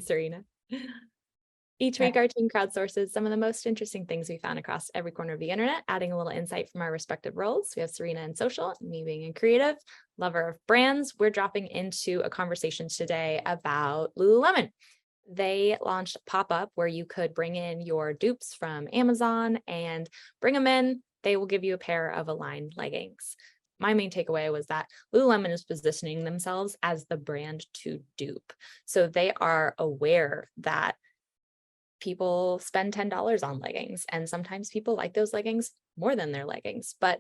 Serena. Each week, our team crowdsources some of the most interesting things we found across every corner of the internet, adding a little insight from our respective roles. We have Serena in social, me being in creative, lover of brands. We're dropping into a conversation today about Lululemon. They launched a pop-up where you could bring in your dupes from Amazon and bring them in. They will give you a pair of aligned leggings. My main takeaway was that Lululemon is positioning themselves as the brand to dupe. So they are aware that people spend $10 on leggings, and sometimes people like those leggings more than their leggings. But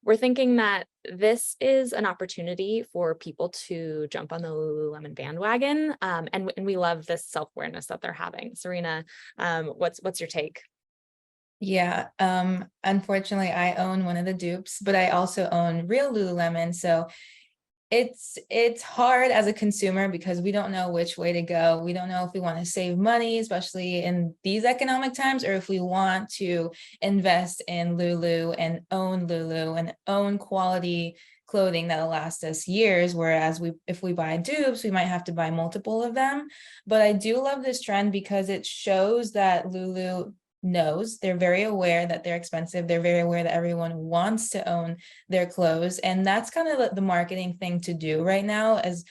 we're thinking that this is an opportunity for people to jump on the Lululemon bandwagon, and we love this self-awareness that they're having. Serena, what's your take? Yeah, unfortunately, I own one of the dupes, but I also own real Lululemon. So it's hard as a consumer because we don't know which way to go. We don't know if we want to save money, especially in these economic times, or if we want to invest in Lulu and own quality clothing that'll last us years. Whereas if we buy dupes, we might have to buy multiple of them. But I do love this trend because it shows that Lulu knows, they're very aware that they're expensive. They're very aware that everyone wants to own their clothes. And that's kind of the marketing thing to do right now, as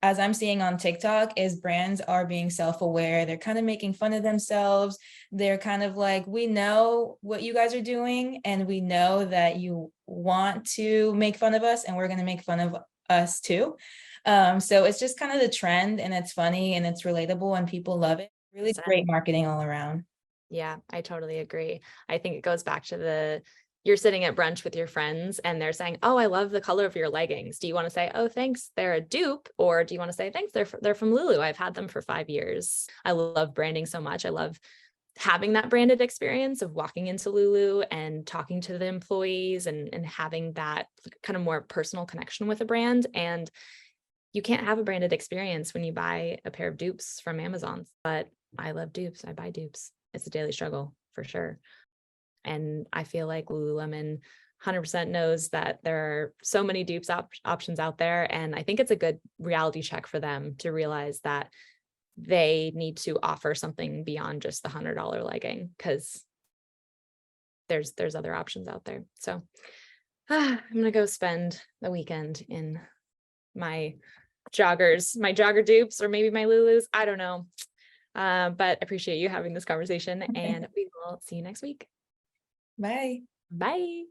I'm seeing on TikTok, is brands are being self-aware. They're kind of making fun of themselves. They're kind of like, we know what you guys are doing, and we know that you want to make fun of us, and we're going to make fun of us too. So it's just kind of the trend, and it's funny and it's relatable and people love it. Really great marketing all around. Yeah, I totally agree. I think it goes back to you're sitting at brunch with your friends and they're saying, "Oh, I love the color of your leggings." Do you want to say, "Oh, thanks, they're a dupe," or do you want to say, "Thanks, they're from Lulu. I've had them for 5 years." I love branding so much. I love having that branded experience of walking into Lulu and talking to the employees and having that kind of more personal connection with a brand. And you can't have a branded experience when you buy a pair of dupes from Amazon. But I love dupes. I buy dupes. It's a daily struggle for sure. And I feel like Lululemon 100% knows that there are so many dupes options out there. And I think it's a good reality check for them to realize that they need to offer something beyond just the $100 legging, because there's other options out there. So I'm going to go spend the weekend in my jogger dupes, or maybe my Lulus. I don't know. But appreciate you having this conversation, and we will see you next week. Bye. Bye.